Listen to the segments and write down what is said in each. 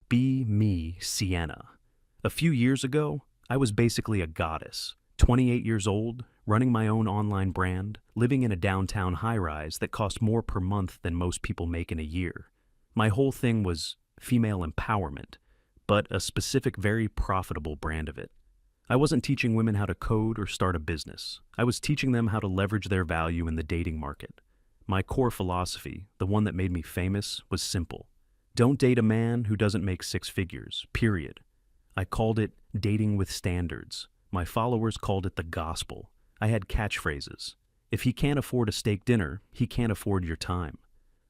Be me, Sienna. A few years ago, I was basically a goddess, 28 years old, running my own online brand, living in a downtown high-rise that cost more per month than most people make in a year. My whole thing was female empowerment, but a specific, very profitable brand of it. I wasn't teaching women how to code or start a business. I was teaching them how to leverage their value in the dating market. My core philosophy, the one that made me famous, was simple. Don't date a man who doesn't make six figures, period. I called it dating with standards. My followers called it the gospel. I had catchphrases. If he can't afford a steak dinner, he can't afford your time.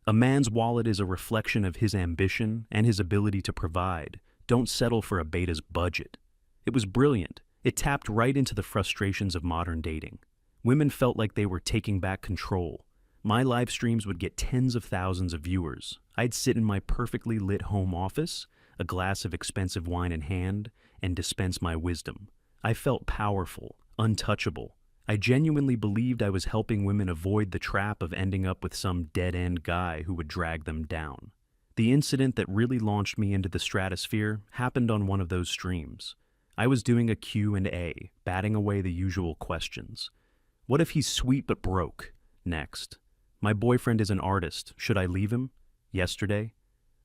A man's wallet is a reflection of his ambition and his ability to provide. Don't settle for a beta's budget. It was brilliant. It tapped right into the frustrations of modern dating. Women felt like they were taking back control. My live streams would get tens of thousands of viewers. I'd sit in my perfectly lit home office, a glass of expensive wine in hand, and dispense my wisdom. I felt powerful, untouchable. I genuinely believed I was helping women avoid the trap of ending up with some dead-end guy who would drag them down. The incident that really launched me into the stratosphere happened on one of those streams. I was doing a Q&A, batting away the usual questions. What if he's sweet but broke? Next. My boyfriend is an artist. Should I leave him? Yesterday.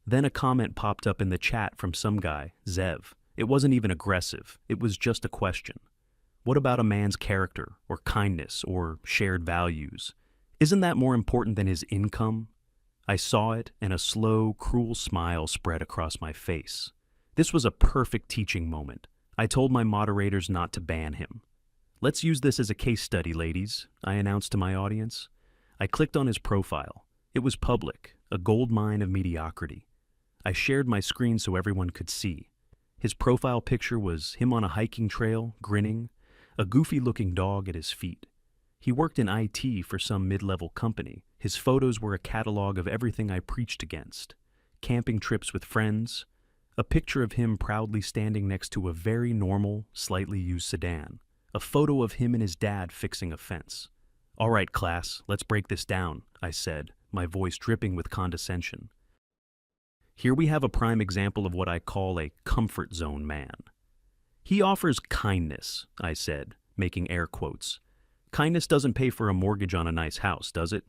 Then a comment popped up in the chat from some guy, Zev. It wasn't even aggressive. It was just a question. What about a man's character, or kindness, or shared values? Isn't that more important than his income? I saw it, and a slow, cruel smile spread across my face. This was a perfect teaching moment. I told my moderators not to ban him. Let's use this as a case study, ladies, I announced to my audience. I clicked on his profile. It was public, a gold mine of mediocrity. I shared my screen so everyone could see. His profile picture was him on a hiking trail, grinning, a goofy-looking dog at his feet. He worked in IT for some mid-level company. His photos were a catalog of everything I preached against. Camping trips with friends, a picture of him proudly standing next to a very normal, slightly used sedan, a photo of him and his dad fixing a fence. All right, class, let's break this down, I said, my voice dripping with condescension. Here we have a prime example of what I call a comfort zone man. He offers kindness, I said, making air quotes. Kindness doesn't pay for a mortgage on a nice house, does it?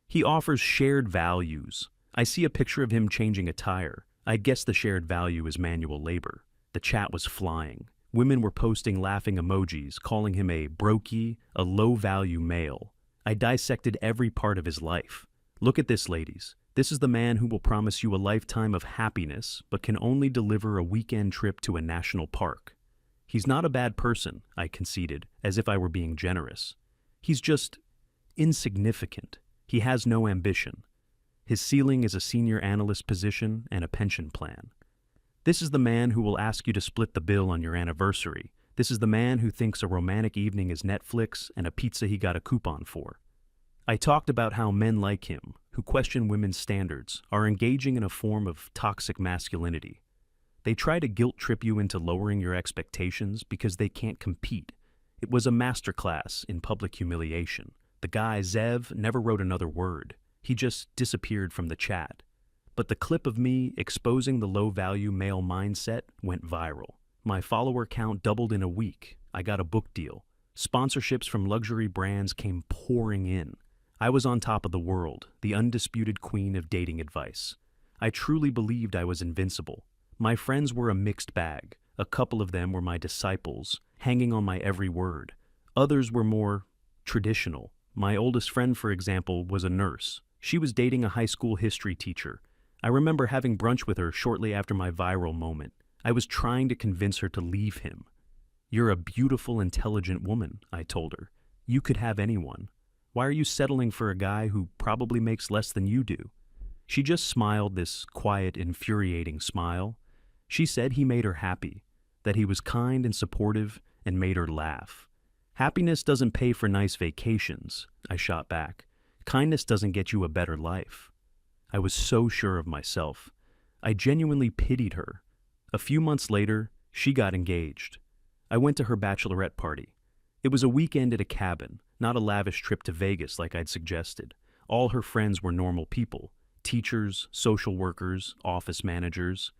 He offers shared values. I see a picture of him changing a tire. I guess the shared value is manual labor. The chat was flying. Women were posting laughing emojis, calling him a brokey, a low-value male. I dissected every part of his life. Look at this, ladies. This is the man who will promise you a lifetime of happiness, but can only deliver a weekend trip to a national park. He's not a bad person, I conceded, as if I were being generous. He's just insignificant. He has no ambition. His ceiling is a senior analyst position and a pension plan. This is the man who will ask you to split the bill on your anniversary. This is the man who thinks a romantic evening is Netflix and a pizza he got a coupon for. I talked about how men like him, who question women's standards, are engaging in a form of toxic masculinity. They try to guilt trip you into lowering your expectations because they can't compete. It was a masterclass in public humiliation. The guy, Zev, never wrote another word. He just disappeared from the chat. But the clip of me exposing the low-value male mindset went viral. My follower count doubled in a week. I got a book deal. Sponsorships from luxury brands came pouring in. I was on top of the world, the undisputed queen of dating advice. I truly believed I was invincible. My friends were a mixed bag. A couple of them were my disciples, hanging on my every word. Others were more traditional. My oldest friend, for example, was a nurse. She was dating a high school history teacher. I remember having brunch with her shortly after my viral moment. I was trying to convince her to leave him. You're a beautiful, intelligent woman, I told her. You could have anyone. Why are you settling for a guy who probably makes less than you do? She just smiled this quiet, infuriating smile. She said he made her happy, that he was kind and supportive and made her laugh. Happiness doesn't pay for nice vacations, I shot back. Kindness doesn't get you a better life. I was so sure of myself. I genuinely pitied her. A few months later, she got engaged. I went to her bachelorette party. It was a weekend at a cabin, not a lavish trip to Vegas like I'd suggested. All her friends were normal people, teachers, social workers, office managers.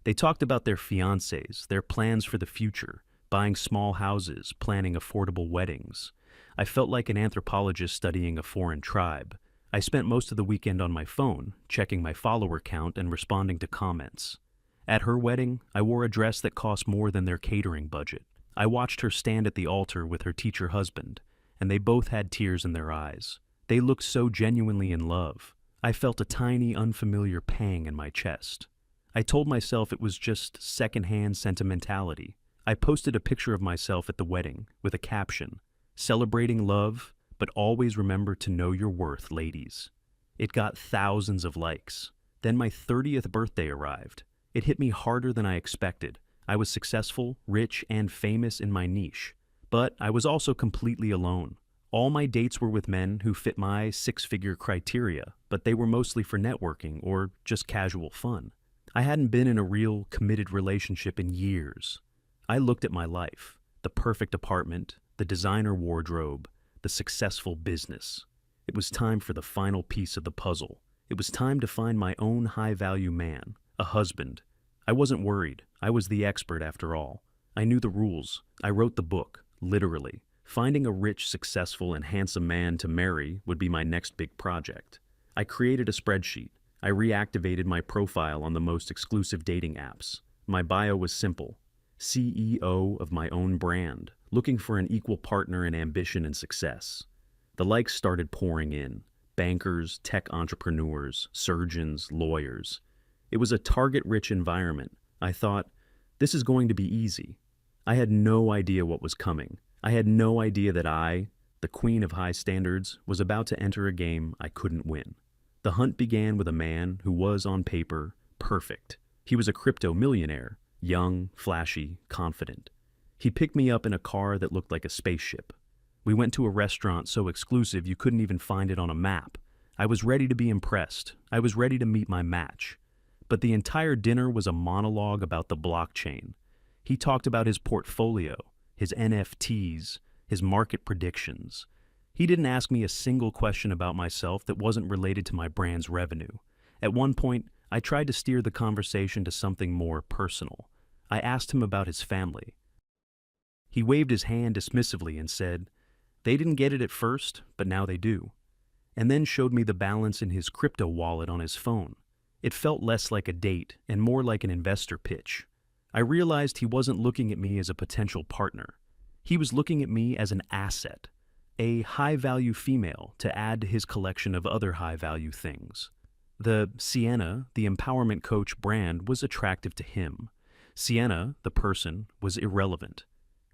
They talked about their fiancés, their plans for the future, buying small houses, planning affordable weddings. I felt like an anthropologist studying a foreign tribe. I spent most of the weekend on my phone, checking my follower count and responding to comments. At her wedding, I wore a dress that cost more than their catering budget. I watched her stand at the altar with her teacher husband, and they both had tears in their eyes. They looked so genuinely in love. I felt a tiny, unfamiliar pang in my chest. I told myself it was just secondhand sentimentality. I posted a picture of myself at the wedding with a caption, "Celebrating love, but always remember to know your worth, ladies." It got thousands of likes. Then my 30th birthday arrived. It hit me harder than I expected. I was successful, rich, and famous in my niche. But I was also completely alone. All my dates were with men who fit my six-figure criteria, but they were mostly for networking or just casual fun. I hadn't been in a real, committed relationship in years. I looked at my life, the perfect apartment, the designer wardrobe, the successful business. It was time for the final piece of the puzzle. It was time to find my own high-value man, a husband. I wasn't worried. I was the expert after all. I knew the rules. I wrote the book, literally. Finding a rich, successful, and handsome man to marry would be my next big project. I created a spreadsheet. I reactivated my profile on the most exclusive dating apps. My bio was simple: CEO of my own brand, looking for an equal partner in ambition and success. The likes started pouring in. Bankers, tech entrepreneurs, surgeons, lawyers. It was a target-rich environment. I thought, this is going to be easy. I had no idea what was coming. I had no idea that I, the queen of high standards, was about to enter a game I couldn't win. The hunt began with a man who was, on paper, perfect. He was a crypto millionaire, young, flashy, confident. He picked me up in a car that looked like a spaceship. We went to a restaurant so exclusive you couldn't even find it on a map. I was ready to be impressed. I was ready to meet my match. But the entire dinner was a monologue about the blockchain. He talked about his portfolio, his NFTs, his market predictions. He didn't ask me a single question about myself that wasn't related to my brand's revenue. At one point, I tried to steer the conversation to something more personal. I asked him about his family. He waved his hand dismissively and said, "They didn't get it at first, but now they do," and then showed me the balance in his crypto wallet on his phone. It felt less like a date and more like an investor pitch. I realized he wasn't looking at me as a potential partner. He was looking at me as an asset, a high-value female to add to his collection of other high-value things. The Sienna, the empowerment coach brand, was attractive to him. Sienna, the person, was irrelevant.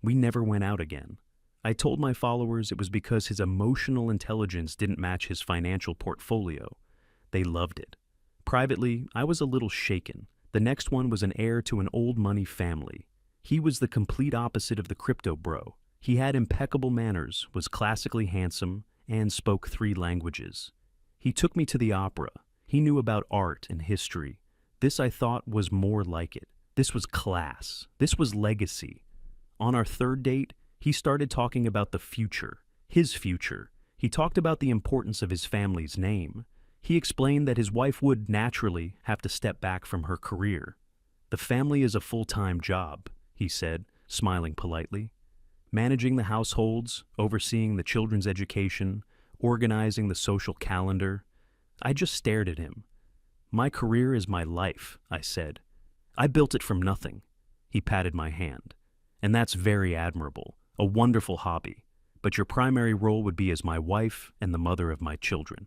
We never went out again. I told my followers it was because his emotional intelligence didn't match his financial portfolio. They loved it. Privately, I was a little shaken. The next one was an heir to an old money family. He was the complete opposite of the crypto bro. He had impeccable manners, was classically handsome, and spoke 3 languages. He took me to the opera. He knew about art and history. This, I thought, was more like it. This was class. This was legacy. On our 3rd date, he started talking about the future, his future. He talked about the importance of his family's name. He explained that his wife would naturally have to step back from her career. "The family is a full-time job," he said, smiling politely. "Managing the households, overseeing the children's education, organizing the social calendar." I just stared at him. "My career is my life," I said. "I built it from nothing." He patted my hand. "And that's very admirable, a wonderful hobby. But your primary role would be as my wife and the mother of my children."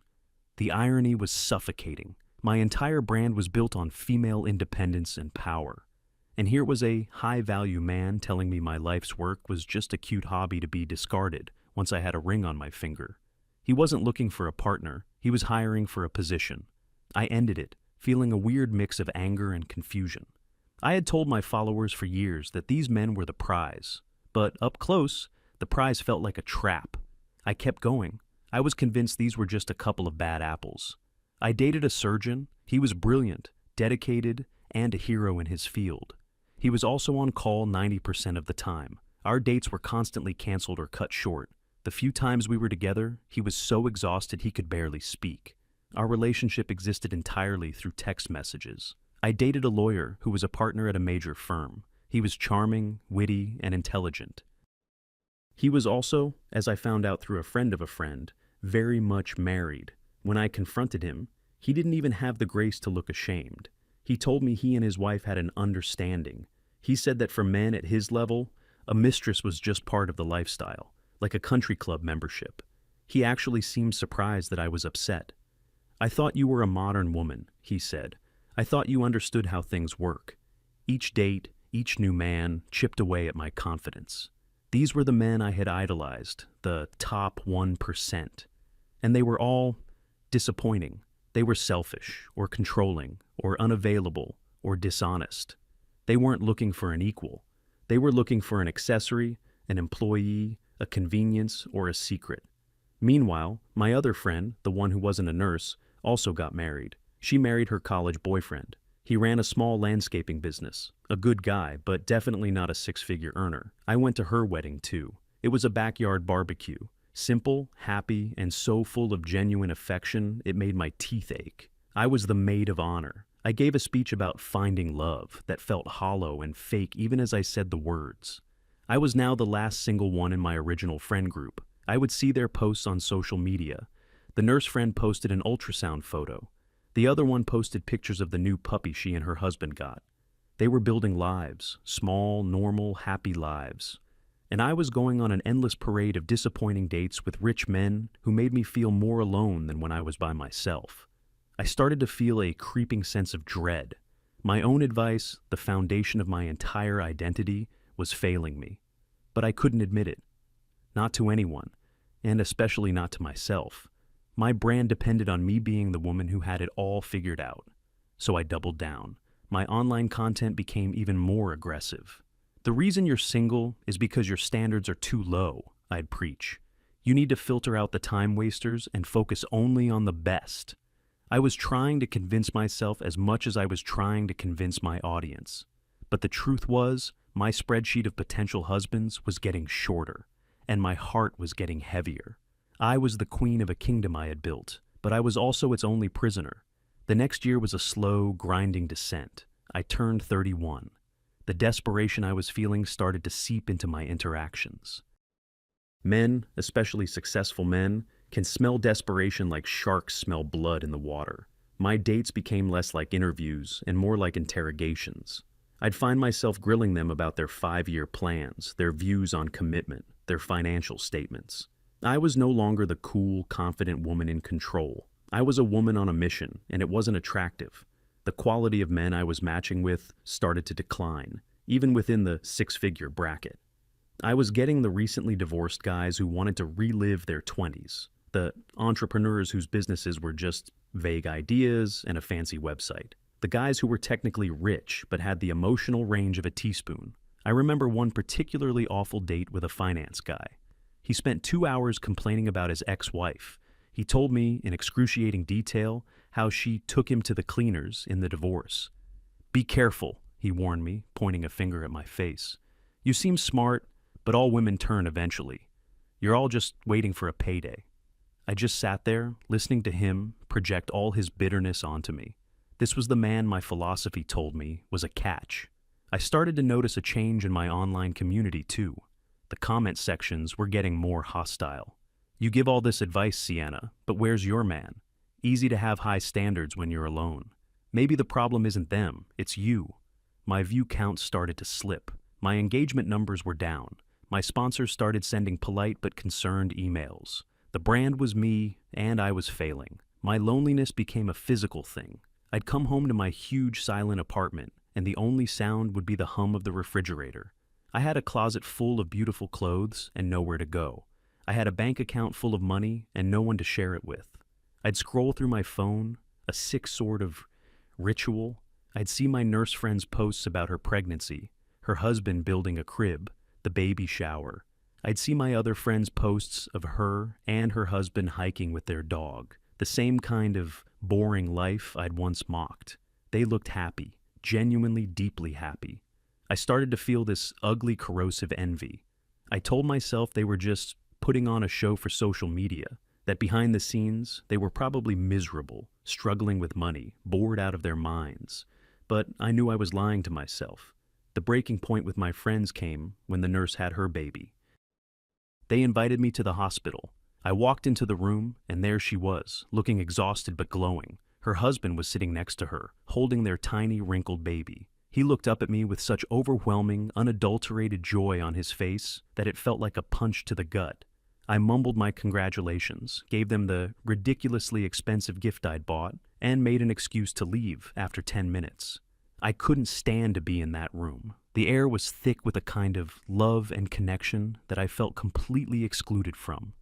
The irony was suffocating. My entire brand was built on female independence and power. And here was a high-value man telling me my life's work was just a cute hobby to be discarded once I had a ring on my finger. He wasn't looking for a partner. He was hiring for a position. I ended it, feeling a weird mix of anger and confusion. I had told my followers for years that these men were the prize. But up close, the prize felt like a trap. I kept going. I was convinced these were just a couple of bad apples. I dated a surgeon. He was brilliant, dedicated, and a hero in his field. He was also on call 90% of the time. Our dates were constantly canceled or cut short. The few times we were together, he was so exhausted he could barely speak. Our relationship existed entirely through text messages. I dated a lawyer who was a partner at a major firm. He was charming, witty, and intelligent. He was also, as I found out through a friend of a friend, very much married. When I confronted him, he didn't even have the grace to look ashamed. He told me he and his wife had an understanding. He said that for men at his level, a mistress was just part of the lifestyle, like a country club membership. He actually seemed surprised that I was upset. "I thought you were a modern woman," he said. "I thought you understood how things work." Each date, each new man, chipped away at my confidence. These were the men I had idolized, the top 1%. And they were all disappointing. They were selfish, or controlling, or unavailable, or dishonest. They weren't looking for an equal. They were looking for an accessory, an employee, a convenience, or a secret. Meanwhile, my other friend, the one who wasn't a nurse, also got married. She married her college boyfriend. He ran a small landscaping business. A good guy, but definitely not a six-figure earner. I went to her wedding too. It was a backyard barbecue. Simple, happy, and so full of genuine affection, it made my teeth ache. I was the maid of honor. I gave a speech about finding love that felt hollow and fake even as I said the words. I was now the last single one in my original friend group. I would see their posts on social media. The nurse friend posted an ultrasound photo. The other one posted pictures of the new puppy she and her husband got. They were building lives, small, normal, happy lives. And I was going on an endless parade of disappointing dates with rich men who made me feel more alone than when I was by myself. I started to feel a creeping sense of dread. My own advice, the foundation of my entire identity, was failing me. But I couldn't admit it. Not to anyone, and especially not to myself. My brand depended on me being the woman who had it all figured out. So I doubled down. My online content became even more aggressive. "The reason you're single is because your standards are too low," I'd preach. "You need to filter out the time wasters and focus only on the best." I was trying to convince myself as much as I was trying to convince my audience. But the truth was, my spreadsheet of potential husbands was getting shorter, and my heart was getting heavier. I was the queen of a kingdom I had built, but I was also its only prisoner. The next year was a slow, grinding descent. I turned 31. The desperation I was feeling started to seep into my interactions. Men, especially successful men, can smell desperation like sharks smell blood in the water. My dates became less like interviews and more like interrogations. I'd find myself grilling them about their 5-year plans, their views on commitment, their financial statements. I was no longer the cool, confident woman in control. I was a woman on a mission, and it wasn't attractive. The quality of men I was matching with started to decline, even within the 6-figure bracket. I was getting the recently divorced guys who wanted to relive their 20s, the entrepreneurs whose businesses were just vague ideas and a fancy website, the guys who were technically rich but had the emotional range of a teaspoon. I remember one particularly awful date with a finance guy. He spent 2 hours complaining about his ex-wife. He told me in excruciating detail how she took him to the cleaners in the divorce. "Be careful," he warned me, pointing a finger at my face. "You seem smart, but all women turn eventually. You're all just waiting for a payday." I just sat there, listening to him project all his bitterness onto me. This was the man my philosophy told me was a catch. I started to notice a change in my online community too. The comment sections were getting more hostile. "You give all this advice, Sienna, but where's your man? Easy to have high standards when you're alone. Maybe the problem isn't them, it's you." My view counts started to slip. My engagement numbers were down. My sponsors started sending polite but concerned emails. The brand was me, and I was failing. My loneliness became a physical thing. I'd come home to my huge silent apartment, and the only sound would be the hum of the refrigerator. I had a closet full of beautiful clothes and nowhere to go. I had a bank account full of money and no one to share it with. I'd scroll through my phone, a sick sort of ritual. I'd see my nurse friend's posts about her pregnancy, her husband building a crib, the baby shower. I'd see my other friends' posts of her and her husband hiking with their dog, the same kind of boring life I'd once mocked. They looked happy, genuinely deeply happy. I started to feel this ugly, corrosive envy. I told myself they were just putting on a show for social media, that behind the scenes, they were probably miserable, struggling with money, bored out of their minds. but I knew I was lying to myself. The breaking point with my friends came when the nurse had her baby. They invited me to the hospital. I walked into the room, and there she was, looking exhausted but glowing. Her husband was sitting next to her, holding their tiny, wrinkled baby. He looked up at me with such overwhelming, unadulterated joy on his face that it felt like a punch to the gut. I mumbled my congratulations, gave them the ridiculously expensive gift I'd bought, and made an excuse to leave after 10 minutes. I couldn't stand to be in that room. The air was thick with a kind of love and connection that I felt completely excluded from.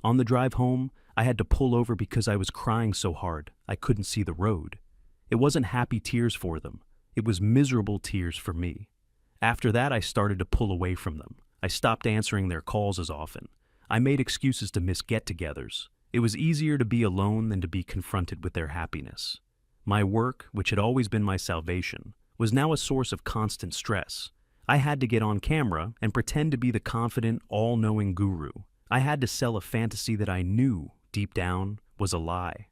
On the drive home, I had to pull over because I was crying so hard I couldn't see the road. It wasn't happy tears for them. It was miserable tears for me. After that, I started to pull away from them. I stopped answering their calls as often. I made excuses to miss get-togethers. It was easier to be alone than to be confronted with their happiness. My work, which had always been my salvation, was now a source of constant stress. I had to get on camera and pretend to be the confident, all-knowing guru. I had to sell a fantasy that I knew, deep down, was a lie.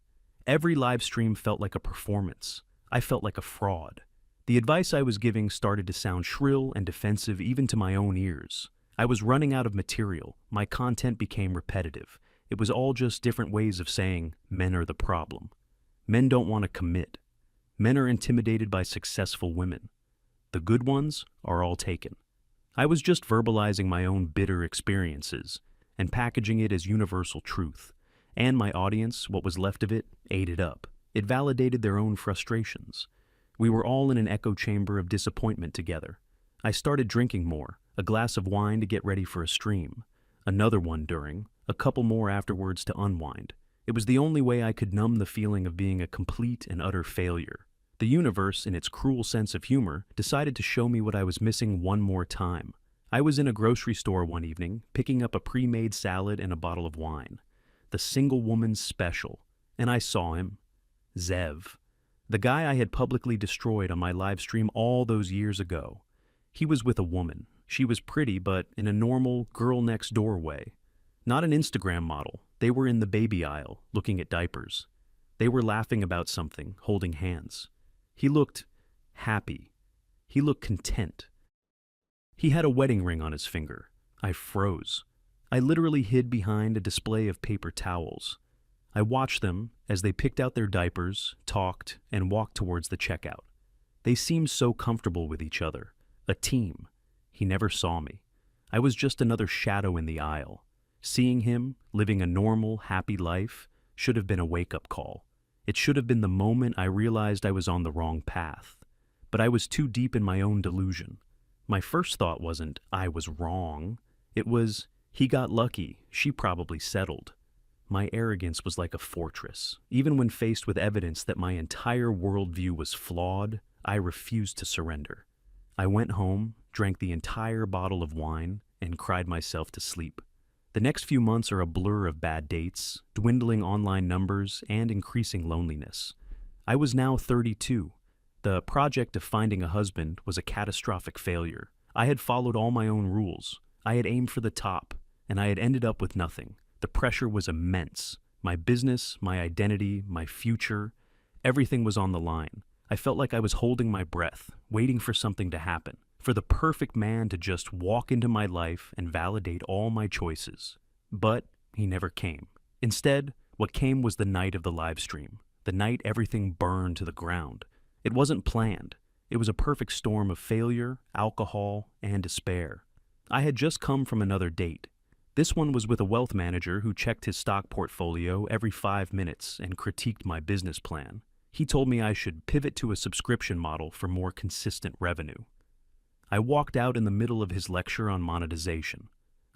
Every live stream felt like a performance. I felt like a fraud. The advice I was giving started to sound shrill and defensive even to my own ears. I was running out of material. My content became repetitive. It was all just different ways of saying, men are the problem. Men don't want to commit. Men are intimidated by successful women. The good ones are all taken. I was just verbalizing my own bitter experiences and packaging it as universal truth. And my audience, what was left of it, ate it up. It validated their own frustrations. We were all in an echo chamber of disappointment together. I started drinking more, a glass of wine to get ready for a stream, another one during, a couple more afterwards to unwind. It was the only way I could numb the feeling of being a complete and utter failure. The universe, in its cruel sense of humor, decided to show me what I was missing one more time. I was in a grocery store one evening, picking up a pre-made salad and a bottle of wine. The single woman's special. And I saw him. Zev. The guy I had publicly destroyed on my live stream all those years ago. He was with a woman. She was pretty, but in a normal, girl-next-door way. Not an Instagram model. They were in the baby aisle, looking at diapers. They were laughing about something, holding hands. He looked happy. He looked content. He had a wedding ring on his finger. I froze. I literally hid behind a display of paper towels. I watched them as they picked out their diapers, talked, and walked towards the checkout. They seemed so comfortable with each other. A team. He never saw me. I was just another shadow in the aisle. Seeing him, living a normal, happy life, should have been a wake-up call. It should have been the moment I realized I was on the wrong path. But I was too deep in my own delusion. My first thought wasn't, I was wrong. It was, he got lucky, she probably settled. My arrogance was like a fortress. Even when faced with evidence that my entire worldview was flawed, I refused to surrender. I went home, drank the entire bottle of wine, and cried myself to sleep. The next few months are a blur of bad dates, dwindling online numbers, and increasing loneliness. I was now 32. The project of finding a husband was a catastrophic failure. I had followed all my own rules. I had aimed for the top, and I had ended up with nothing. The pressure was immense. My business, my identity, my future, everything was on the line. I felt like I was holding my breath, waiting for something to happen, for the perfect man to just walk into my life and validate all my choices. But he never came. Instead, what came was the night of the live stream, the night everything burned to the ground. It wasn't planned. It was a perfect storm of failure, alcohol, and despair. I had just come from another date. This one was with a wealth manager who checked his stock portfolio every 5 minutes and critiqued my business plan. He told me I should pivot to a subscription model for more consistent revenue. I walked out in the middle of his lecture on monetization.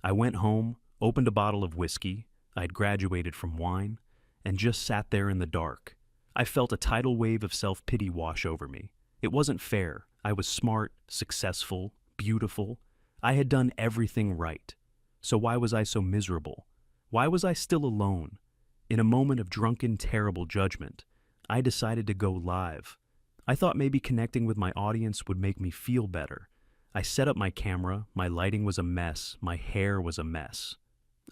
I went home, opened a bottle of whiskey, I'd graduated from wine, and just sat there in the dark. I felt a tidal wave of self-pity wash over me. It wasn't fair. I was smart, successful, beautiful. I had done everything right. So why was I so miserable? Why was I still alone? In a moment of drunken, terrible judgment, I decided to go live. I thought maybe connecting with my audience would make me feel better. I set up my camera, my lighting was a mess, my hair was a mess.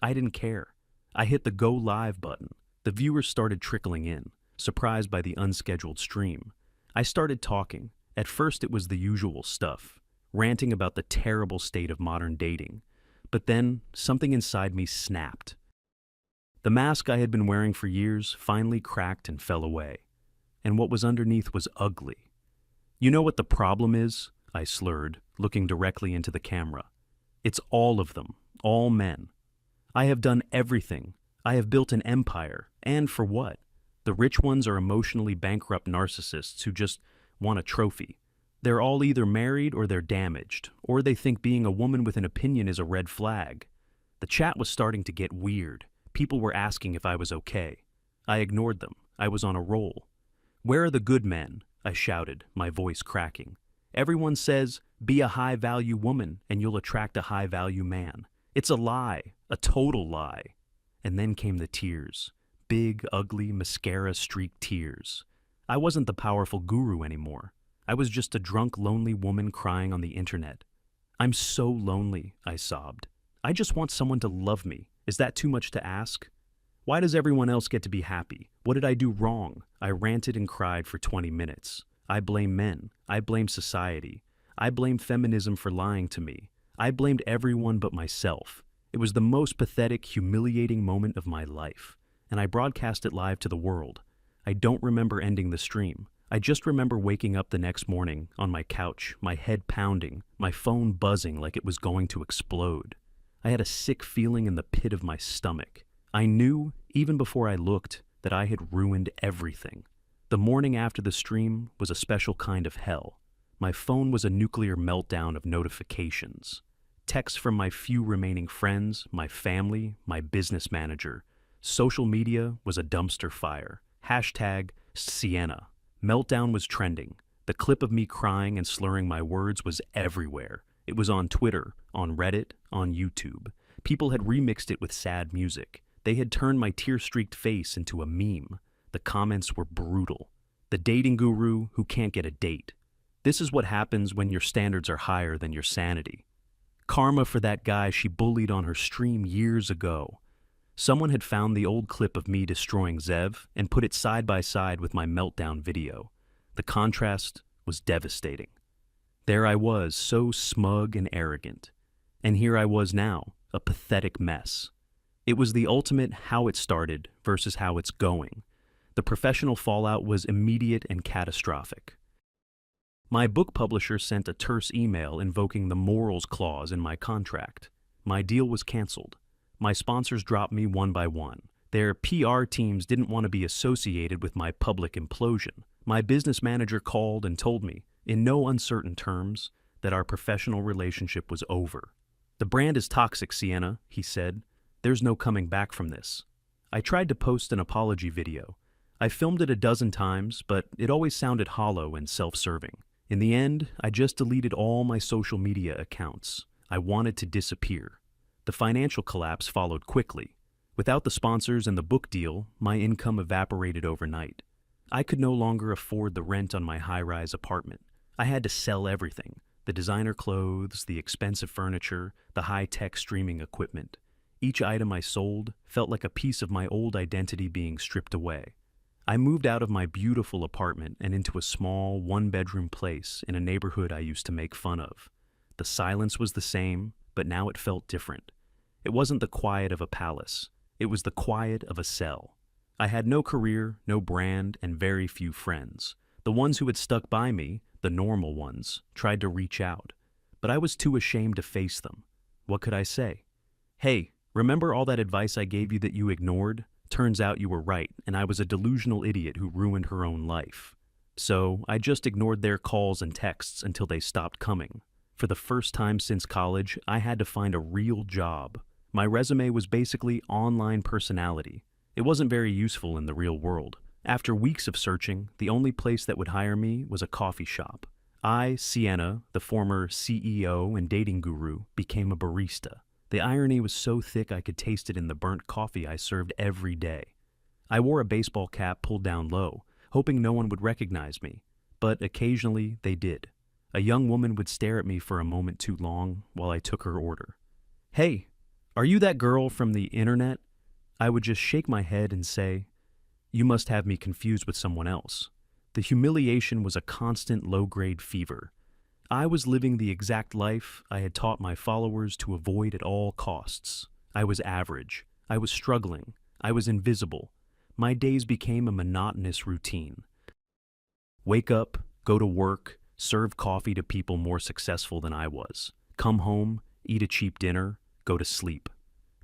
I didn't care. I hit the go live button. The viewers started trickling in, surprised by the unscheduled stream. I started talking, At first, it was the usual stuff, ranting about the terrible state of modern dating. But then, something inside me snapped. The mask I had been wearing for years finally cracked and fell away. And what was underneath was ugly. "You know what the problem is?" I slurred, looking directly into the camera. "It's all of them, all men. I have done everything. I have built an empire. And for what? The rich ones are emotionally bankrupt narcissists who just want a trophy. They're all either married or they're damaged, or they think being a woman with an opinion is a red flag." The chat was starting to get weird. People were asking if I was okay. I ignored them. I was on a roll. "Where are the good men?" I shouted, my voice cracking. "Everyone says, be a high-value woman and you'll attract a high-value man. It's a lie, a total lie." And then came the tears. Big, ugly, mascara-streaked tears. I wasn't the powerful guru anymore. I was just a drunk, lonely woman crying on the internet. "I'm so lonely," I sobbed. "I just want someone to love me. Is that too much to ask? Why does everyone else get to be happy? What did I do wrong?" I ranted and cried for 20 minutes. I blame men. I blame society. I blame feminism for lying to me. I blamed everyone but myself. It was the most pathetic, humiliating moment of my life, and I broadcast it live to the world. I don't remember ending the stream. I just remember waking up the next morning on my couch, my head pounding, my phone buzzing like it was going to explode. I had a sick feeling in the pit of my stomach. I knew, even before I looked, that I had ruined everything. The morning after the stream was a special kind of hell. My phone was a nuclear meltdown of notifications. Texts from my few remaining friends, my family, my business manager. Social media was a dumpster fire. Hashtag Sienna. Meltdown was trending. The clip of me crying and slurring my words was everywhere. It was on Twitter, on Reddit, on YouTube. People had remixed it with sad music. They had turned my tear-streaked face into a meme. The comments were brutal. "The dating guru who can't get a date. This is what happens when your standards are higher than your sanity. Karma for that guy she bullied on her stream years ago." Someone had found the old clip of me destroying Zev and put it side by side with my meltdown video. The contrast was devastating. There I was, so smug and arrogant. And here I was now, a pathetic mess. It was the ultimate how it started versus how it's going. The professional fallout was immediate and catastrophic. My book publisher sent a terse email invoking the morals clause in my contract. My deal was canceled. My sponsors dropped me one by one. Their PR teams didn't want to be associated with my public implosion. My business manager called and told me, in no uncertain terms, that our professional relationship was over. "The brand is toxic, Sienna," he said. "There's no coming back from this." I tried to post an apology video. I filmed it a dozen times, but it always sounded hollow and self-serving. In the end, I just deleted all my social media accounts. I wanted to disappear. The financial collapse followed quickly. Without the sponsors and the book deal, my income evaporated overnight. I could no longer afford the rent on my high-rise apartment. I had to sell everything: the designer clothes, the expensive furniture, the high-tech streaming equipment. Each item I sold felt like a piece of my old identity being stripped away. I moved out of my beautiful apartment and into a small, one-bedroom place in a neighborhood I used to make fun of. The silence was the same, but now it felt different. It wasn't the quiet of a palace. It was the quiet of a cell. I had no career, no brand, and very few friends. The ones who had stuck by me, the normal ones, tried to reach out, but I was too ashamed to face them. What could I say? "Hey, remember all that advice I gave you that you ignored? Turns out you were right, and I was a delusional idiot who ruined her own life." So I just ignored their calls and texts until they stopped coming. For the first time since college, I had to find a real job. My resume was basically online personality. It wasn't very useful in the real world. After weeks of searching, the only place that would hire me was a coffee shop. I, Sienna, the former CEO and dating guru, became a barista. The irony was so thick I could taste it in the burnt coffee I served every day. I wore a baseball cap pulled down low, hoping no one would recognize me, but occasionally they did. A young woman would stare at me for a moment too long while I took her order. "Hey, are you that girl from the internet?" I would just shake my head and say, "You must have me confused with someone else." The humiliation was a constant low-grade fever. I was living the exact life I had taught my followers to avoid at all costs. I was average. I was struggling. I was invisible. My days became a monotonous routine. Wake up, go to work, serve coffee to people more successful than I was. Come home, eat a cheap dinner, go to sleep.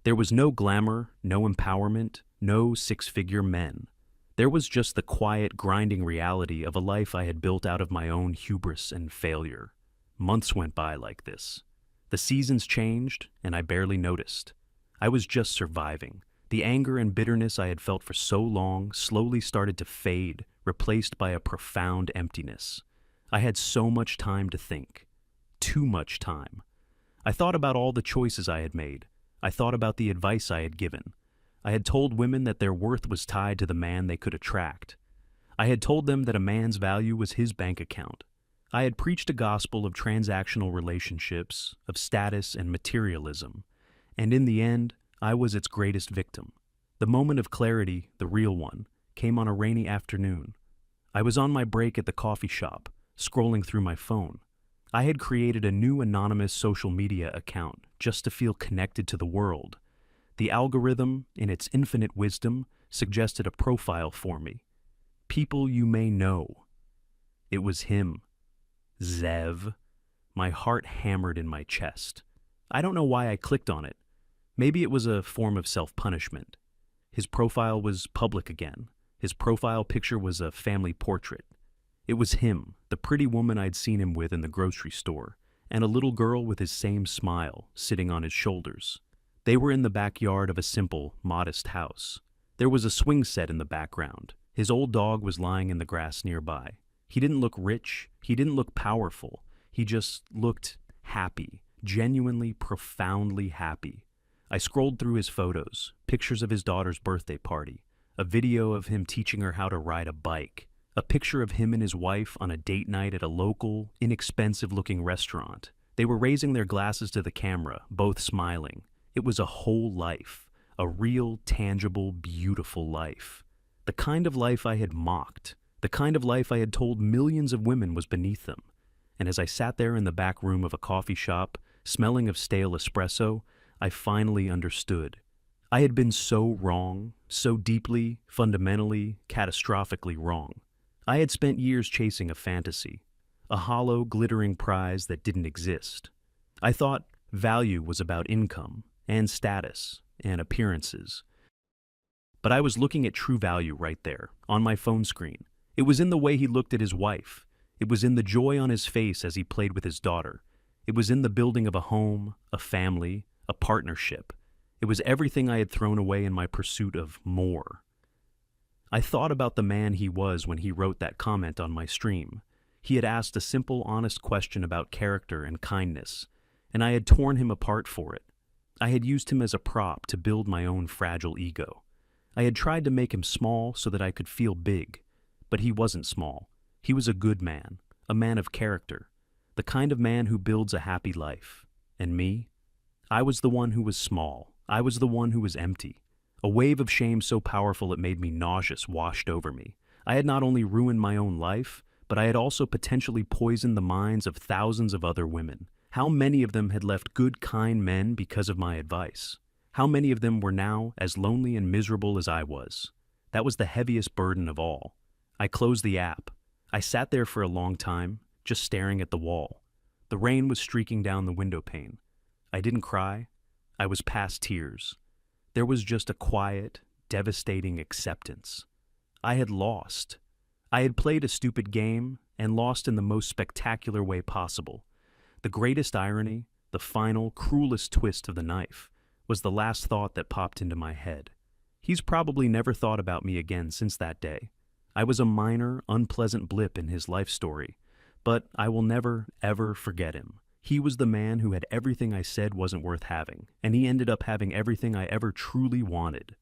There was no glamour, no empowerment, no six-figure men. There was just the quiet, grinding reality of a life I had built out of my own hubris and failure. Months went by like this. The seasons changed, and I barely noticed. I was just surviving. The anger and bitterness I had felt for so long slowly started to fade, replaced by a profound emptiness. I had so much time to think. Too much time. I thought about all the choices I had made. I thought about the advice I had given. I had told women that their worth was tied to the man they could attract. I had told them that a man's value was his bank account. I had preached a gospel of transactional relationships, of status and materialism. And in the end, I was its greatest victim. The moment of clarity, the real one, came on a rainy afternoon. I was on my break at the coffee shop, scrolling through my phone. I had created a new anonymous social media account just to feel connected to the world. The algorithm, in its infinite wisdom, suggested a profile for me. People you may know. It was him. Zev. My heart hammered in my chest. I don't know why I clicked on it. Maybe it was a form of self-punishment. His profile was public again. His profile picture was a family portrait. It was him, the pretty woman I'd seen him with in the grocery store, and a little girl with his same smile sitting on his shoulders. They were in the backyard of a simple, modest house. There was a swing set in the background. His old dog was lying in the grass nearby. He didn't look rich. He didn't look powerful. He just looked happy, genuinely, profoundly happy. I scrolled through his photos, pictures of his daughter's birthday party, a video of him teaching her how to ride a bike, a picture of him and his wife on a date night at a local, inexpensive-looking restaurant. They were raising their glasses to the camera, both smiling. It was a whole life, a real, tangible, beautiful life. The kind of life I had mocked, the kind of life I had told millions of women was beneath them. And as I sat there in the back room of a coffee shop, smelling of stale espresso, I finally understood. I had been so wrong, so deeply, fundamentally, catastrophically wrong. I had spent years chasing a fantasy, a hollow, glittering prize that didn't exist. I thought value was about income and status and appearances. But I was looking at true value right there, on my phone screen. It was in the way he looked at his wife. It was in the joy on his face as he played with his daughter. It was in the building of a home, a family, a partnership. It was everything I had thrown away in my pursuit of more. I thought about the man he was when he wrote that comment on my stream. He had asked a simple, honest question about character and kindness, and I had torn him apart for it. I had used him as a prop to build my own fragile ego. I had tried to make him small so that I could feel big, but he wasn't small. He was a good man, a man of character, the kind of man who builds a happy life. And me? I was the one who was small. I was the one who was empty. A wave of shame so powerful it made me nauseous washed over me. I had not only ruined my own life, but I had also potentially poisoned the minds of thousands of other women. How many of them had left good, kind men because of my advice? How many of them were now as lonely and miserable as I was? That was the heaviest burden of all. I closed the app. I sat there for a long time, just staring at the wall. The rain was streaking down the window pane. I didn't cry. I was past tears. There was just a quiet, devastating acceptance. I had lost. I had played a stupid game and lost in the most spectacular way possible. The greatest irony, the final, cruelest twist of the knife, was the last thought that popped into my head. He's probably never thought about me again since that day. I was a minor, unpleasant blip in his life story, but I will never, ever forget him. He was the man who had everything I said wasn't worth having, and he ended up having everything I ever truly wanted.